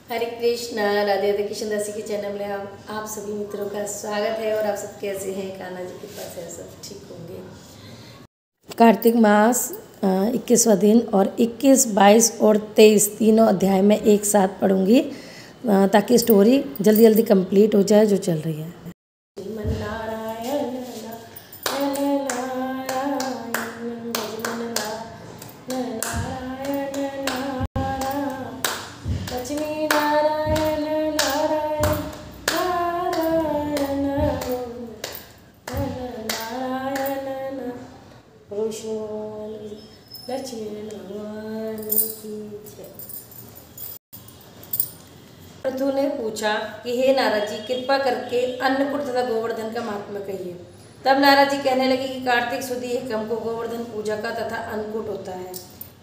हरे कृष्णा। राधे राधे। कृष्ण दासी के चैनल में आप सभी मित्रों का स्वागत है। और आप सब कैसे हैं? कान्हा जी के पास है, सब ठीक होंगे। कार्तिक मास 21वां दिन और 21, 22 और 23 तीनों अध्याय में एक साथ पढ़ूंगी ताकि स्टोरी जल्दी जल्दी कंप्लीट हो जाए जो चल रही है। पृथु ने पूछा कि हे नारद जी, कृपा करके अन्नकूट तथा गोवर्धन का महात्म्य कहिए। तब नारद जी कहने लगे कि कार्तिक सुदी एकम को गोवर्धन पूजा का तथा अन्नकूट होता है।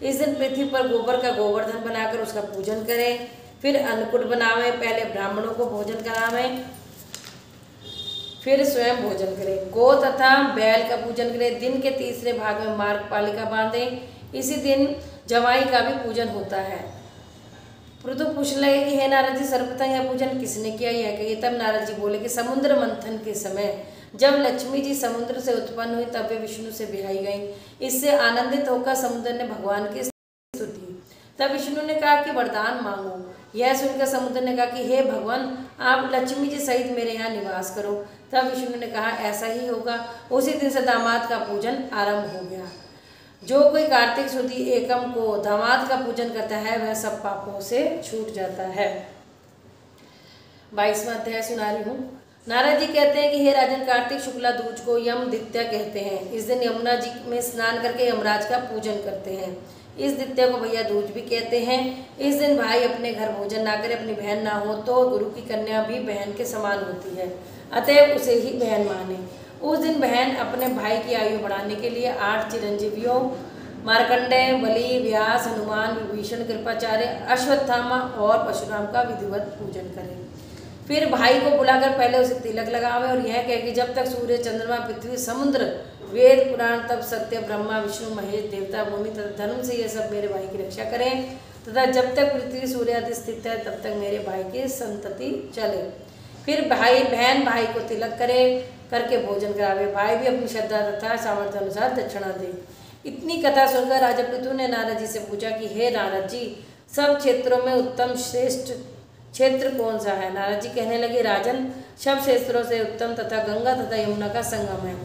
इस दिन पृथ्वी पर गोबर का गोवर्धन बनाकर उसका पूजन करें, फिर अन्नकूट बनावें। पहले ब्राह्मणों को भोजन करावें, फिर स्वयं भोजन करें। गौ तथा बैल का पूजन करें। दिन के तीसरे भाग में मार्गपालिका बांधें। इसी दिन जवाई का भी पूजन होता है। पृथु पूछने लगे कि हे नारद जी, सर्वप्रथम यह पूजन किसने किया, यह कहिए। तब नारद जी बोले कि समुद्र मंथन के समय जब लक्ष्मी जी समुद्र से उत्पन्न हुई तब वे विष्णु से ब्याही गईं। इससे आनंदित होकर समुद्र ने भगवान की स्तुति। तब विष्णु ने कहा कि वरदान मांगो। यह सुनकर समुद्र ने कहा कि हे भगवान, आप लक्ष्मी जी सहित मेरे यहाँ निवास करो। तब विष्णु ने कहा ऐसा ही होगा। उसी दिन से दामाद का पूजन आरंभ हो गया। जो कोई कार्तिक सुदी एकम को दामाद का पूजन करता है वह सब पापों से छूट जाता है। 22वां अध्याय सुना रही हूँ। नारद जी कहते हैं कि हे राजन, कार्तिक शुक्ला दूज को यम द्वितीया कहते हैं। इस दिन यमुना जी में स्नान करके यमराज का पूजन करते हैं। इस द्वितीया को भैया दूज भी कहते हैं। इस दिन भाई अपने घर भोजन ना करे, अपनी बहन ना हो तो गुरु की कन्या भी बहन के समान होती है, अतएव उसे ही बहन माने। उस दिन बहन अपने भाई की आयु बढ़ाने के लिए 8 चिरंजीवियों मार्कंडेय, बलि, व्यास, हनुमान, विभीषण, कृपाचार्य, अश्वत्थामा और परशुराम का विधिवत पूजन करें। फिर भाई को बुलाकर पहले उसे तिलक लगावे और यह कहे कि जब तक सूर्य, चंद्रमा, पृथ्वी, समुद्र, वेद, पुराण, तप, सत्य, ब्रह्मा, विष्णु, महेश, देवता, भूमि तथा धर्म से ये सब मेरे भाई की रक्षा करें तथा जब तक पृथ्वी सूर्य आदि स्थित है तब तक मेरे भाई की संतति चले। फिर बहन भाई को तिलक करे करके भोजन करावे। भाई भी अपनी श्रद्धा तथा सामर्थ्य अनुसार दक्षिणा दे। इतनी कथा सुनकर राजा पृथु ने नारद जी से पूछा कि हे नारद जी, सब क्षेत्रों में उत्तम श्रेष्ठ क्षेत्र कौन सा है? नारद जी कहने लगे, राजन, सब क्षेत्रों से उत्तम तथा गंगा तथा यमुना का संगम है,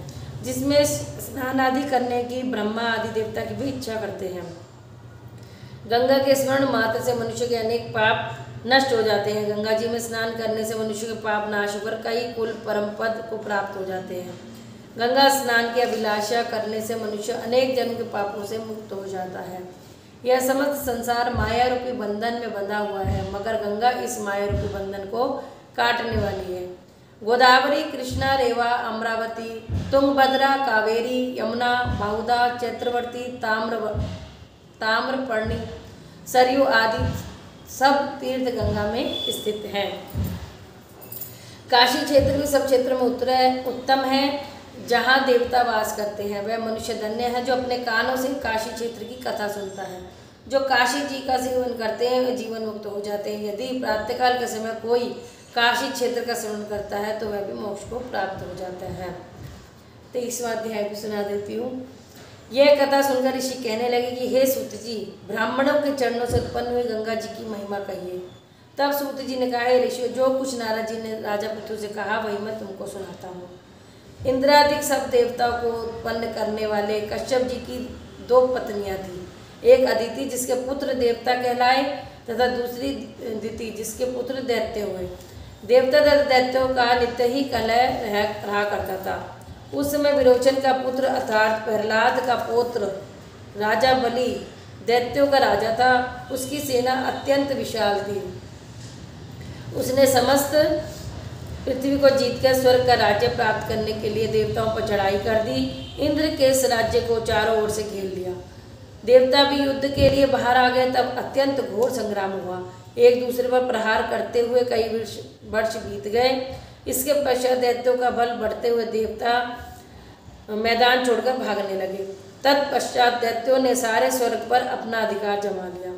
जिसमें स्नान आदि करने की ब्रह्मा आदि देवता की भी इच्छा करते हैं। गंगा के स्मरण मात्र से मनुष्य के अनेक पाप नष्ट हो जाते हैं। गंगा जी में स्नान करने से मनुष्य के पाप नाश होकर कई कुल परम पद को प्राप्त हो जाते हैं। गंगा स्नान की अभिलाषा करने से मनुष्य अनेक जन्म के पापों से मुक्त हो जाता है। यह समस्त संसार माया रूपी बंधन में बंधा हुआ है, मगर गंगा इस माया रूपी बंधन को काटने वाली है। गोदावरी, कृष्णा, रेवा, अमरावती, तुंगभद्रा, कावेरी, यमुना, बाहुदा, चैत्रवर्ती, ताम्रपर्णी, सरयू आदि सब तीर्थ गंगा में स्थित हैं। काशी क्षेत्र भी सब क्षेत्र में उत्तम है, जहाँ देवता वास करते हैं। वह मनुष्य धन्य है जो अपने कानों से काशी क्षेत्र की कथा सुनता है। जो काशी जी का सेवन करते हैं वे जीवन मुक्त हो जाते हैं। यदि प्रातःकाल के समय कोई काशी क्षेत्र का सेवन करता है तो वह भी मोक्ष को प्राप्त हो जाता है। 23वां अध्याय भी सुना देती हूँ। यह कथा सुनकर ऋषि कहने लगे कि हे सूत जी, ब्राह्मणों के चरणों से उत्पन्न हुई गंगा जी की महिमा कहिए। तब सूत जी ने कहा, हे ऋषियों, जो कुछ नारद जी ने राजा पृथु से कहा वही मैं तुमको सुनाता हूँ। इंद्रादिक सब देवताओं को उत्पन्न करने वाले कश्यप जी की 2 पत्नियां थी। एक अदिति जिसके पुत्र देवता कहलाए तथा दूसरी दिति जिसके पुत्र दैत्य हुए। देवता तथा दैत्यों का नित्य ही कलह रहा करता था। उस समय विरोचन का पुत्र अर्थात प्रहलाद का पुत्र राजा बलि दैत्यों का राजा था। उसकी सेना अत्यंत विशाल थी। उसने समस्त पृथ्वी को जीतकर स्वर्ग का राज्य प्राप्त करने के लिए देवताओं पर चढ़ाई कर दी। इंद्र के इस राज्य को चारों ओर से घेर लिया। देवता भी युद्ध के लिए बाहर आ गए। तब अत्यंत घोर संग्राम हुआ। एक दूसरे पर प्रहार करते हुए कई वर्ष बीत गए। इसके पश्चात दैत्यों का बल बढ़ते हुए देवता मैदान छोड़कर भागने लगे। तत्पश्चात दैत्यों ने सारे स्वर्ग पर अपना अधिकार जमा लिया।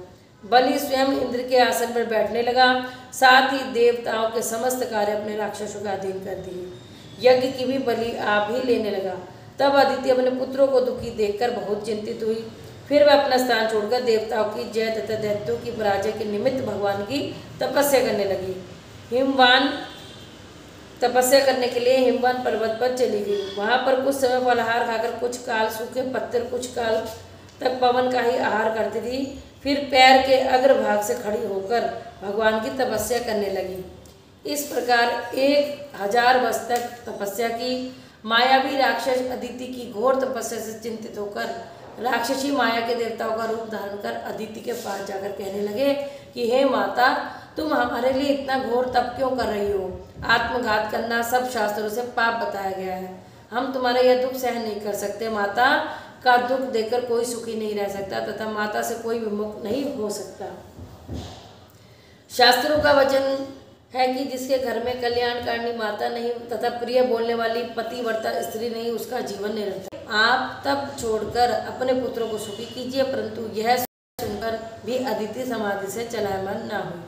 बलि स्वयं इंद्र के आसन पर बैठने लगा, साथ ही देवताओं के समस्त कार्य अपने राक्षसों के अधीन कर दिए। यज्ञ की भी बलि आप ही लेने लगा। तब अदिति अपने पुत्रों को दुखी देखकर बहुत चिंतित हुई। फिर वह अपना स्थान छोड़कर देवताओं की जय तथा दैत्यों की पराजय के निमित्त भगवान की तपस्या करने लगी। हिमवान तपस्या करने के लिए हिमवान पर्वत पर चली गई। वहां पर कुछ समय फलाहार खाकर कुछ काल सूखे पत्थर कुछ काल तक पवन का ही आहार करती थी। फिर पैर के अग्रभाग से खड़ी होकर भगवान की तपस्या करने लगी। इस प्रकार 1000 वर्ष तक तपस्या की। मायावी राक्षस अदिति की घोर तपस्या से चिंतित होकर राक्षसी माया के देवताओं का रूप धारण कर अदिति के पास जाकर कहने लगे कि हे माता, तुम हमारे लिए इतना घोर तप क्यों कर रही हो? आत्मघात करना सब शास्त्रों से पाप बताया गया है। हम तुम्हारा यह दुख सहन नहीं कर सकते। माता का दुख देखकर कोई सुखी नहीं रह सकता तथा माता से कोई विमुख नहीं हो सकता। शास्त्रों का वचन है कि जिसके घर में कल्याणकारिणी माता नहीं तथा प्रिय बोलने वाली पतिव्रता स्त्री नहीं, उसका जीवन निरंतर। आप तप छोड़कर अपने पुत्रों को सुखी कीजिए। परंतु यह सुनकर भी अदिति समाधि से चलायमान न हुई।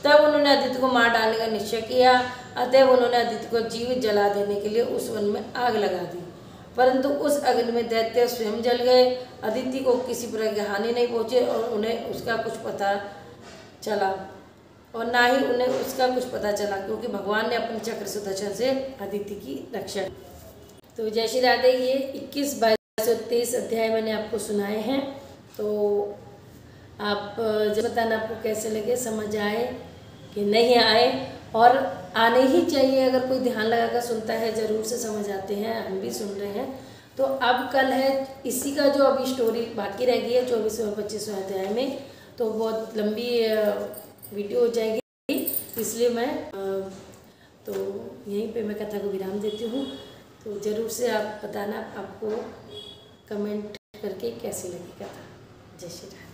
तब उन्होंने अदिति को मार डालने का निश्चय किया। अतएव उन्होंने अदिति को जीवित जला देने के लिए उस वन में आग लगा दी, परंतु उस अग्नि में दैत्य स्वयं जल गए। अदिति को किसी प्रकार की हानि नहीं पहुंची और उन्हें उसका कुछ पता चला और ना ही उन्हें उसका कुछ पता चला, क्योंकि भगवान ने अपने चक्र सुदर्शन से अदिति की रक्षा। तो जय श्री राधे। ये 21, 22 और 23 अध्याय मैंने आपको सुनाए हैं। तो आप जब बताना आपको कैसे लगे, समझ आए कि नहीं आए, और आने ही चाहिए। अगर कोई ध्यान लगाकर सुनता है ज़रूर से समझ आते हैं। हम भी सुन रहे हैं। तो अब कल है इसी का जो अभी स्टोरी बाकी रह गई है 24वें और 25वें अध्याय में। तो बहुत लंबी वीडियो हो जाएगी, इसलिए मैं तो यहीं पे मैं कथा को विराम देती हूँ। तो ज़रूर से आप बताना आपको कमेंट करके कैसी लगी कथा। जय श्री राम।